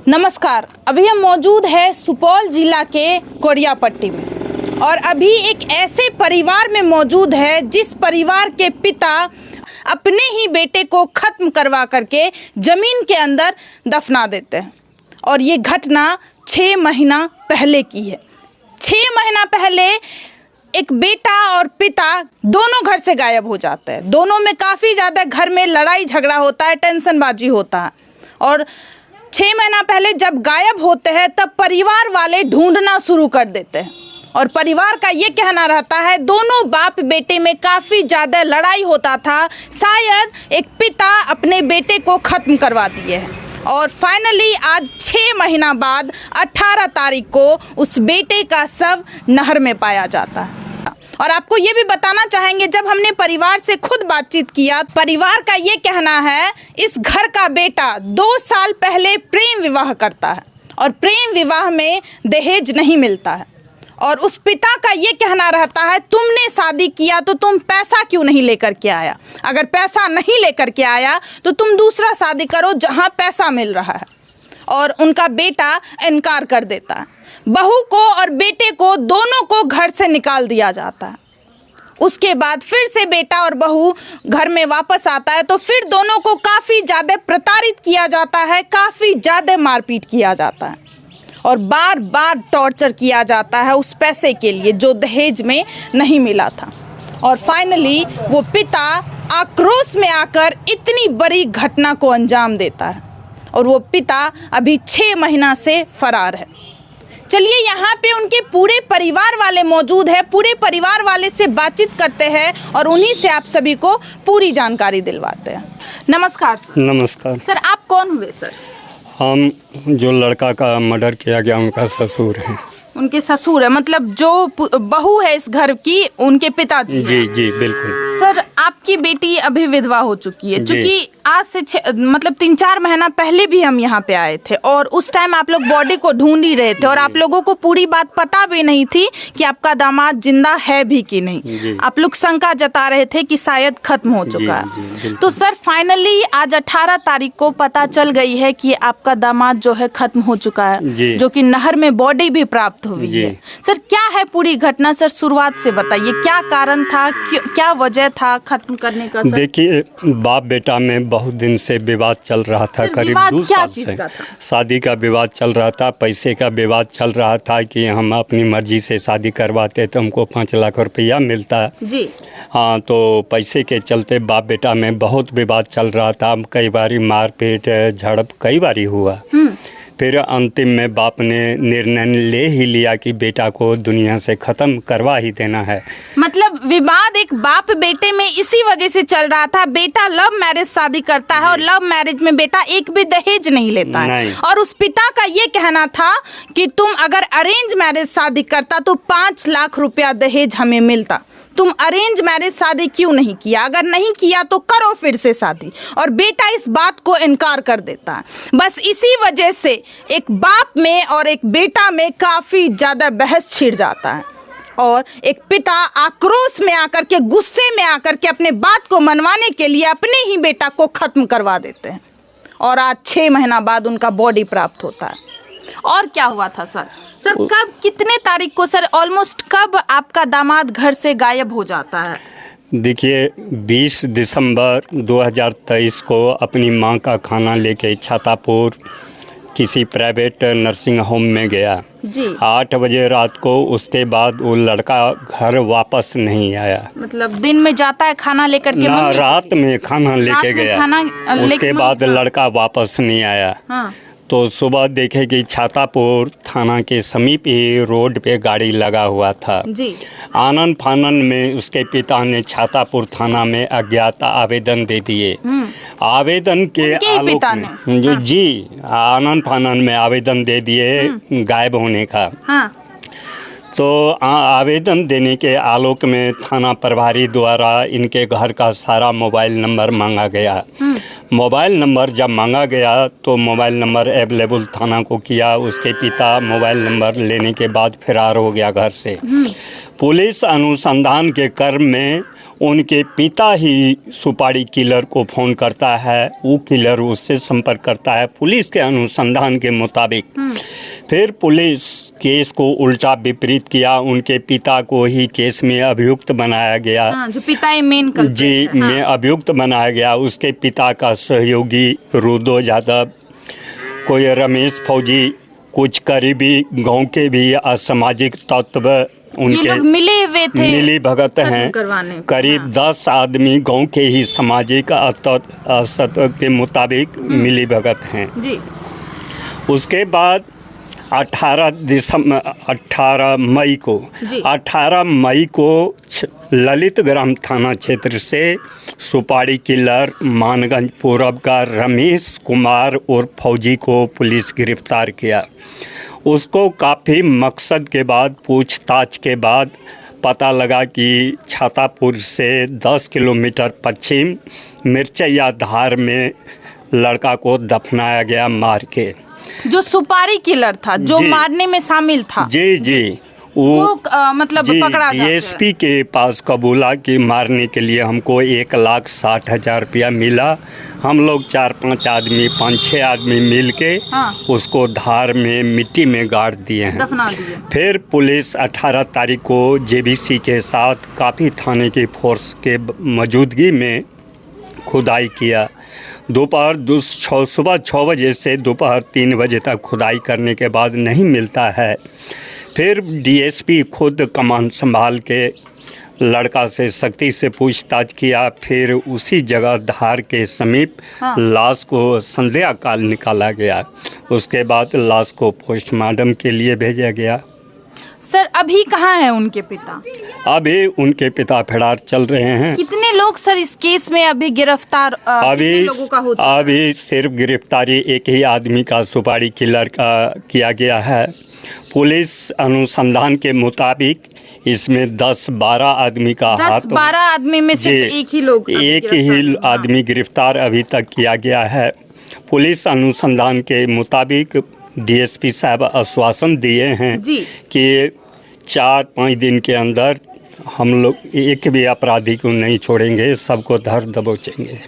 नमस्कार। अभी हम मौजूद है सुपौल जिला के कोरियापट्टी में और अभी एक ऐसे परिवार में मौजूद है जिस परिवार के पिता अपने ही बेटे को ख़त्म करवा करके ज़मीन के अंदर दफना देते हैं। और ये घटना 6 महीना पहले की है। 6 महीना पहले एक बेटा और पिता दोनों घर से गायब हो जाते हैं। दोनों में काफ़ी ज़्यादा घर में लड़ाई झगड़ा होता है, टेंशनबाजी होता है। और 6 महीना पहले जब गायब होते हैं तब परिवार वाले ढूंढना शुरू कर देते हैं और परिवार का ये कहना रहता है दोनों बाप बेटे में काफ़ी ज़्यादा लड़ाई होता था, शायद एक पिता अपने बेटे को ख़त्म करवा दिए हैं। और फाइनली आज 6 महीना बाद 18 तारीख को उस बेटे का शव नहर में पाया जाता है। और आपको ये भी बताना चाहेंगे, जब हमने परिवार से खुद बातचीत किया, परिवार का ये कहना है इस घर का बेटा 2 साल पहले प्रेम विवाह करता है और प्रेम विवाह में दहेज नहीं मिलता है। और उस पिता का ये कहना रहता है तुमने शादी किया तो तुम पैसा क्यों नहीं लेकर के आया, अगर पैसा नहीं लेकर के आया तो तुम दूसरा शादी करो जहाँ पैसा मिल रहा है। और उनका बेटा इनकार कर देता है। बहू को और बेटे को दोनों को घर से निकाल दिया जाता है। उसके बाद फिर से बेटा और बहू घर में वापस आता है तो फिर दोनों को काफ़ी ज़्यादा प्रताड़ित किया जाता है, काफ़ी ज़्यादा मारपीट किया जाता है और बार बार टॉर्चर किया जाता है उस पैसे के लिए जो दहेज में नहीं मिला था। और फाइनली वो पिता आक्रोश में आकर इतनी बड़ी घटना को अंजाम देता है और वो पिता अभी 6 महीना से फरार है। चलिए यहाँ पे उनके पूरे परिवार वाले मौजूद है, पूरे परिवार वाले से बातचीत करते हैं और उन्हीं से आप सभी को पूरी जानकारी दिलवाते हैं। नमस्कार सर। नमस्कार सर, आप कौन हुए सर? हम जो लड़का का मर्डर किया गया उनका ससुर है। उनके ससुर है, मतलब जो बहू है इस घर की उनके पिताजी? जी जी बिल्कुल। सर, आपकी बेटी अभी विधवा हो चुकी है, चूँकि आज से 3-4 महीना पहले भी हम यहाँ पे आए थे और उस टाइम आप लोग बॉडी को ढूंढ ही रहे थे और आप लोगों को पूरी बात पता भी नहीं थी कि आपका दामाद जिंदा है भी कि नहीं। आप लोग शंका जता रहे थे कि शायद खत्म हो चुका है। तो सर फाइनली आज 18 तारीख को पता चल गई है कि आपका दामाद जो है खत्म हो चुका है, जो कि नहर में बॉडी भी प्राप्त हुई है। सर क्या है पूरी घटना? सर शुरुआत से बताइए, क्या कारण था, क्या वजह था खत्म करने का? देखिए, बाप बेटा में बहुत दिन से विवाद चल रहा था, करीब 2 साल से शादी का विवाद चल रहा था, पैसे का विवाद चल रहा था कि हम अपनी मर्जी से शादी करवाते तो हमको 5 लाख रुपया मिलता जी। हाँ, तो पैसे के चलते बाप बेटा में बहुत विवाद चल रहा था। कई बारी मारपीट झड़प कई बारी हुआ। फिर अंतिम में बाप ने निर्णय ले ही लिया कि बेटा को दुनिया से ख़त्म करवा ही देना है। मतलब विवाद एक बाप बेटे में इसी वजह से चल रहा था। बेटा लव मैरिज शादी करता है और लव मैरिज में बेटा एक भी दहेज नहीं लेता है। और उस पिता का ये कहना था कि तुम अगर अरेंज मैरिज शादी करता तो 5 लाख रुपया दहेज हमें मिलता। तुम अरेंज मैरिज शादी क्यों नहीं किया? अगर नहीं किया तो करो फिर से शादी। और बेटा इस बात को इनकार कर देता है। बस इसी वजह से एक बाप में और एक बेटा में काफ़ी ज़्यादा बहस छिड़ जाता है और एक पिता आक्रोश में आकर के, गुस्से में आकर के अपने बात को मनवाने के लिए अपने ही बेटा को ख़त्म करवा देते हैं। और आज 6 महीना बाद उनका बॉडी प्राप्त होता है। और क्या हुआ था सर? सर कब, कितने तारीख को सर, ऑलमोस्ट कब आपका दामाद घर से गायब हो जाता है? देखिए, 20 दिसंबर 2023 को अपनी मां का खाना लेके छातापुर किसी प्राइवेट नर्सिंग होम में गया जी। 8 बजे रात को। उसके बाद वो लड़का घर वापस नहीं आया। मतलब दिन में जाता है खाना लेकर के? ना, रात में खाना लेके गया। उसके बाद लड़का वापस नहीं आया। हाँ। तो सुबह देखे कि छातापुर थाना के समीप ही रोड पे गाड़ी लगा हुआ था जी। आनन फानन में उसके पिता ने छातापुर थाना में अज्ञात आवेदन दे दिए। आवेदन के आलोक में जो जी आनन फानन में आवेदन दे दिए गायब होने का। हाँ। तो आवेदन देने के आलोक में थाना प्रभारी द्वारा इनके घर का सारा मोबाइल नंबर मांगा गया। मोबाइल नंबर जब मांगा गया तो मोबाइल नंबर अवेलेबल थाना को किया। उसके पिता मोबाइल नंबर लेने के बाद फरार हो गया घर से। पुलिस अनुसंधान के क्रम में उनके पिता ही सुपारी किलर को फ़ोन करता है, वो किलर उससे संपर्क करता है। पुलिस के अनुसंधान के मुताबिक फिर पुलिस केस को उल्टा विपरीत किया, उनके पिता को ही केस में अभियुक्त बनाया गया। जो पिता है मेन कल्प्रिट जी में अभियुक्त बनाया गया। उसके पिता का सहयोगी रुदो यादव, कोई रमेश फौजी, कुछ करीबी गांव के भी असामाजिक तत्व उनके ये लोग मिले हुए थे, मिली भगत हैं। करीब 10 आदमी गांव के ही सामाजिक तत्व के मुताबिक मिली भगत हैं जी। उसके बाद 18 मई को ललित ग्राम थाना क्षेत्र से सुपारी किलर मानगंज पूरब का रमेश कुमार और फौजी को पुलिस गिरफ्तार किया। उसको काफ़ी मकसद के बाद पूछताछ के बाद पता लगा कि छातापुर से 10 किलोमीटर पश्चिम मिर्चैया धार में लड़का को दफनाया गया मार के। जो सुपारी किलर था, जो मारने में शामिल था, जी वो मतलब पकड़ा जाता है। डीएसपी के पास कबूला कि मारने के लिए हमको 1,60,000 रुपया मिला। हम लोग 4-5 आदमी 5-6 आदमी मिल के उसको धार में मिट्टी में गाड़ दिए हैं, दफना दिए। फिर पुलिस 18 तारीख को जेबीसी के साथ काफ़ी थाने की फोर्स के मौजूदगी में खुदाई किया। सुबह 6 बजे से दोपहर 3 बजे तक खुदाई करने के बाद नहीं मिलता है। फिर डीएसपी खुद कमान संभाल के लड़का से सख्ती से पूछताछ किया। फिर उसी जगह धार के समीप लाश को संध्या काल निकाला गया। उसके बाद लाश को पोस्टमार्टम के लिए भेजा गया। सर अभी कहाँ है उनके पिता? अभी उनके पिता फरार चल रहे हैं। कितने लोग सर इस केस में अभी गिरफ्तार लोगों का हो चुका? अभी सिर्फ गिरफ्तारी एक ही आदमी का सुपारी किलर का किया गया है। पुलिस अनुसंधान के मुताबिक इसमें 10-12 आदमी का हाथ, 10-12 आदमी में सिर्फ एक ही आदमी गिरफ्तार अभी तक किया गया है। पुलिस अनुसंधान के मुताबिक डीएसपी साहब आश्वासन दिए हैं कि 4-5 दिन के अंदर हम लोग एक भी अपराधी को नहीं छोड़ेंगे, सबको धर दबोचेंगे।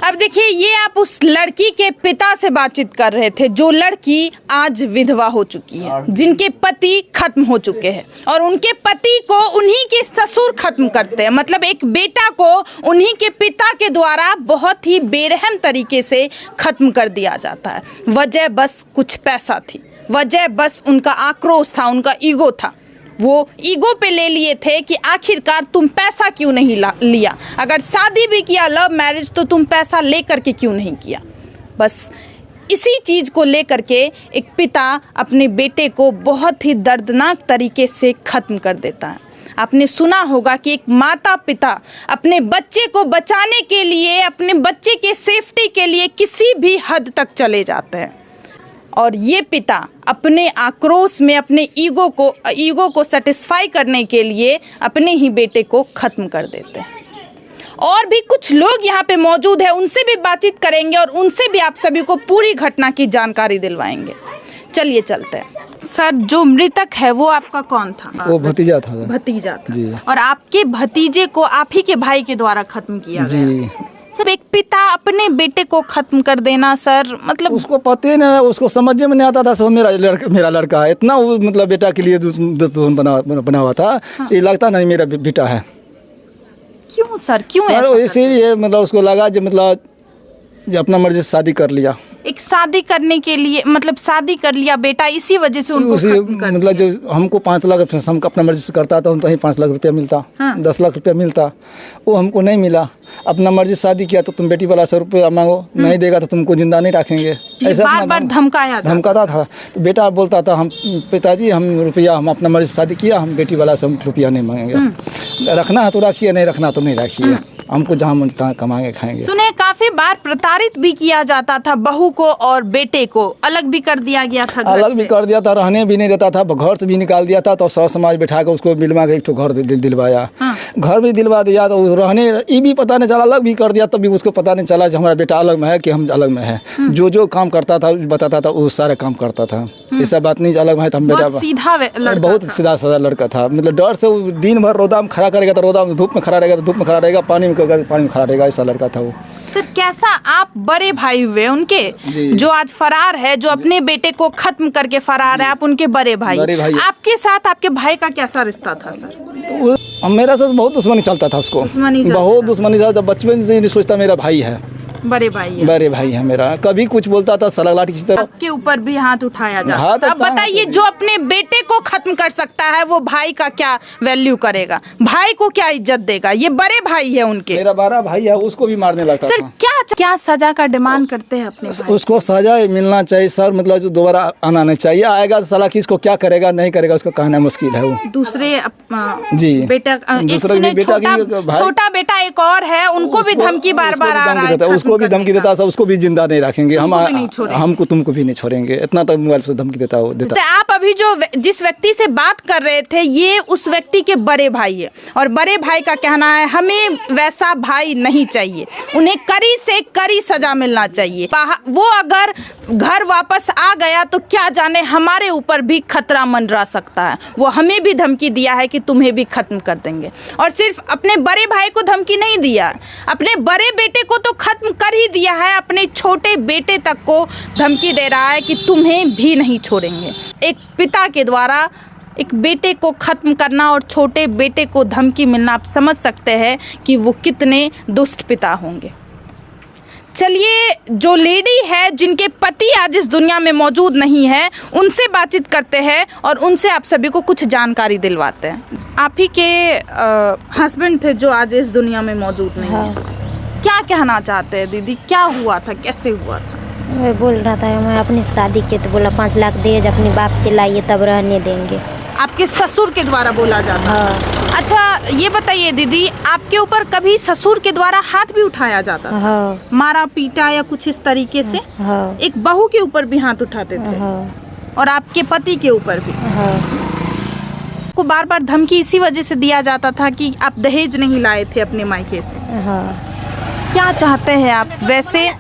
अब देखिए, ये आप उस लड़की के पिता से बातचीत कर रहे थे, जो लड़की आज विधवा हो चुकी है, जिनके पति खत्म हो चुके हैं और उनके पति को उन्हीं के ससुर खत्म करते हैं। मतलब एक बेटा को उन्हीं के पिता के द्वारा बहुत ही बेरहम तरीके से खत्म कर दिया जाता है। वजह बस कुछ पैसा थी, वजह बस उनका आक्रोश था, उनका ईगो था। वो ईगो पे ले लिए थे कि आखिरकार तुम पैसा क्यों नहीं लिया, अगर शादी भी किया लव मैरिज तो तुम पैसा लेकर के क्यों नहीं किया। बस इसी चीज़ को लेकर के एक पिता अपने बेटे को बहुत ही दर्दनाक तरीके से ख़त्म कर देता है। आपने सुना होगा कि एक माता पिता अपने बच्चे को बचाने के लिए, अपने बच्चे के सेफ्टी के लिए किसी भी हद तक चले जाते हैं, और ये पिता अपने आक्रोश में अपने ईगो को सेटिस्फाई करने के लिए अपने ही बेटे को ख़त्म कर देते हैं। और भी कुछ लोग यहाँ पे मौजूद हैं, उनसे भी बातचीत करेंगे और उनसे भी आप सभी को पूरी घटना की जानकारी दिलवाएंगे। चलिए चलते हैं। सर, जो मृतक है वो आपका कौन था? वो भतीजा था। भतीजा था जी। और आपके भतीजे को आप ही के भाई के द्वारा खत्म किया जी। सर, एक पिता अपने बेटे को खत्म कर देना सर, मतलब उसको पता ही नहीं, उसको समझ में नहीं आता था सब मेरा लड़का है। इतना वो मतलब बेटा के लिए दुश्मन बना हुआ था। हाँ। ये लगता नहीं मेरा बेटा है। क्यों सर, क्यों सर? इसीलिए मतलब उसको लगा जो मतलब जो अपना मर्जी से शादी कर लिया, एक शादी करने के लिए, मतलब शादी कर लिया बेटा, इसी वजह से उनको खत्म कर मतलब जो हमको 5 लाख हम अपना मर्जी से करता था, उनको 5 लाख रुपया मिलता। हाँ। 10 लाख रुपया मिलता, वो हमको नहीं मिला। अपना मर्जी से शादी किया तो तुम बेटी वाला 100 रुपया मांगो, नहीं देगा तो तुमको जिंदा नहीं रखेंगे, ऐसा बार-बार धमकाता था। तो बेटा बोलता था हम पिताजी हम अपना मर्जी से शादी किया, हम बेटी वाला से रुपया नहीं मांगेंगे। रखना है तो रखिए, नहीं रखना तो नहीं रखिए, हमको जहाँ मन तहाँ कमाएंगे खाएंगे। सुने काफी बार प्रताड़ित भी किया जाता था, बहू को और बेटे को अलग भी कर दिया गया था, अलग भी कर दिया था, रहने भी नहीं देता था, घर से भी निकाल दिया था। तो सर समाज बैठा के उसको मिलवा के एक घर दिलवाया। घर भी दिलवा दिया तो रहने ये भी पता नहीं चला, अलग भी कर दिया तब भी उसको पता नहीं चला कि हमारा बेटा अलग में है कि हम अलग में है। जो काम करता था बताता था, वो सारे काम करता था। ऐसा बात नहीं अलग में है तो हम बेटा बहुत सीधा साधा लड़का था। मतलब डर से वो दिन भर रोदा में खड़ा करेगा तो रोदा में, धूप में खड़ा रहेगा तो धूप में खड़ा रहेगा, पानी में खड़ा रहेगा, ऐसा लड़का था वो। फिर कैसा आप बड़े भाई हुए उनके, जो आज फरार है, जो अपने बेटे को खत्म करके फरार है, आप उनके बड़े भाई। आपके साथ आपके भाई का कैसा रिश्ता था सर? तो मेरा साथ बहुत दुश्मनी चलता था उसको, बहुत दुश्मनी था। जब बचपन से नहीं सोचता मेरा भाई है, बड़े भाई है मेरा। कभी कुछ बोलता था सलाह लाठी की तरह। आपके ऊपर भी हाथ उठाया जाता था। अब बताइए, जो अपने बेटे को खत्म कर सकता है वो भाई का क्या वैल्यू करेगा, भाई को क्या इज्जत देगा? ये बड़े भाई है उनके, मेरा बड़ा भाई है, उसको भी मारने लगता सर। क्या सजा का डिमांड करते हैं अपने भाई? उसको सजा मिलना चाहिए सर, मतलब जो दोबारा आना नहीं चाहिए। आएगा तो साला किसको क्या करेगा नहीं करेगा उसको कहना मुश्किल है। वो दूसरे जी बेटा, छोटा बेटा एक और है, उनको भी धमकी बार बार आ रहा है, उसको भी धमकी देता था, उसको भी जिंदा नहीं रखेंगे हम, हमको तुमको भी नहीं छोड़ेंगे, इतना तो मोबाइल से धमकी देता देता। आप अभी जिस व्यक्ति से बात कर रहे थे, ये उस व्यक्ति के बड़े भाई है, और बड़े भाई का कहना है हमें वैसा भाई नहीं चाहिए, उन्हें कड़ी से कड़ी सजा मिलना चाहिए। वो अगर घर वापस आ गया तो क्या जाने हमारे ऊपर भी खतरा मंडरा सकता है। वो हमें भी धमकी दिया है कि तुम्हें भी खत्म कर देंगे, और सिर्फ अपने बड़े भाई को धमकी नहीं दिया, अपने बड़े बेटे को तो खत्म कर ही दिया है, अपने छोटे बेटे तक को धमकी दे रहा है कि तुम्हें भी नहीं छोड़ेंगे। एक पिता के द्वारा एक बेटे को खत्म करना और छोटे बेटे को धमकी मिलना, आप समझ सकते हैं कि वो कितने दुष्ट पिता होंगे। चलिए, जो लेडी है जिनके पति आज इस दुनिया में मौजूद नहीं है, उनसे बातचीत करते हैं और उनसे आप सभी को कुछ जानकारी दिलवाते हैं। आप ही के हस्बैंड थे जो आज इस दुनिया में मौजूद नहीं है, क्या कहना चाहते हैं दीदी? क्या हुआ था, कैसे हुआ था? मैं बोल रहा था मैं अपनी शादी की तो बोला 5 लाख दहेज अपने बाप से लाइए तब रहने देंगे। आपके ससुर के द्वारा बोला जाता है? अच्छा, ये बताइए दीदी, आपके ऊपर कभी ससुर के द्वारा हाथ भी उठाया जाता था? मारा पीटा या कुछ इस तरीके से? एक बहू के ऊपर भी हाथ उठाते थे और आपके पति के ऊपर भी? को बार बार धमकी इसी वजह से दिया जाता था कि आप दहेज नहीं लाए थे अपने मायके से। क्या चाहते हैं आप वैसे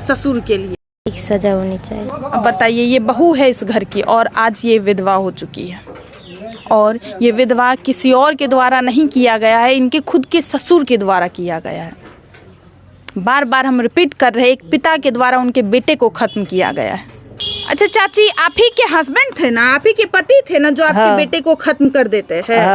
ससुर के लिए? एक सजा होनी चाहिए। अब बताइए, ये बहू है इस घर की और आज ये विधवा हो चुकी है, और ये विधवा किसी और के द्वारा नहीं किया गया है, इनके खुद के ससुर के द्वारा किया गया है। बार बार हम रिपीट कर रहे हैं, एक पिता के द्वारा उनके बेटे को खत्म किया गया है। अच्छा चाची, आप ही के हस्बैंड थे ना, आप ही के पति थे ना जो आपके बेटे को खत्म कर देते हैं?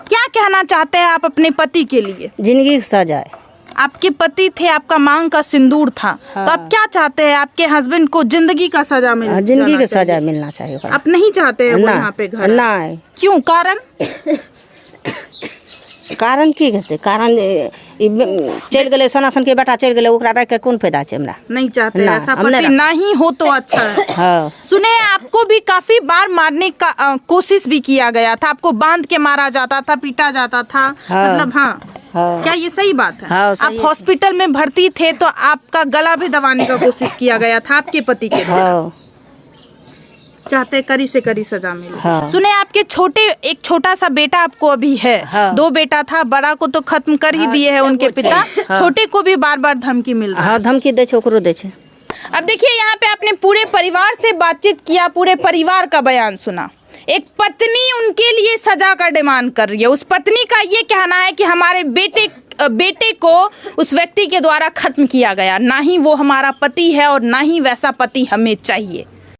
क्या कहना चाहते हैं आप अपने पति के लिए? जिंदगी की सजा है। आपके पति थे, आपका मांग का सिंदूर था, तो आप क्या चाहते हैं? आपके हस्बैंड को जिंदगी का सजा मिलना, जिंदगी का सजा मिलना चाहिए। आप नहीं चाहते हैं वो यहाँ पे घर? नहीं। क्यों? कारण कारण की कहते? कारण चल गए सोनासन के बेटा चल गए, ओकरा रख के कौन फायदा है? हमरा नहीं चाहते ऐसा पति नहीं हो तो अच्छा है। सुने, आपको भी काफी बार मारने का कोशिश भी किया गया था, आपको बांध के मारा जाता था, पीटा जाता था, मतलब क्या ये सही बात है? आप हॉस्पिटल में भर्ती थे तो आपका गला भी दबाने का कोशिश किया गया था आपके पति के द्वारा। चाहते कड़ी से कड़ी सजा मिले। सुने, आपके एक छोटा सा बेटा आपको अभी है, 2 बेटा था, बड़ा को तो खत्म कर ही दिए है उनके पिता, छोटे को भी बार बार धमकी मिल रहा है। धमकी दे ओकरो दे। अब देखिए, यहाँ पे आपने पूरे परिवार से बातचीत किया, पूरे परिवार का बयान सुना। एक पत्नी उनके लिए सजा का डिमांड कर रही है। उस पत्नी का ये कहना है कि हमारे बेटे को उस व्यक्ति के द्वारा खत्म किया गया, ना ही वो हमारा पति है और ना ही वैसा पति हमें चाहिए।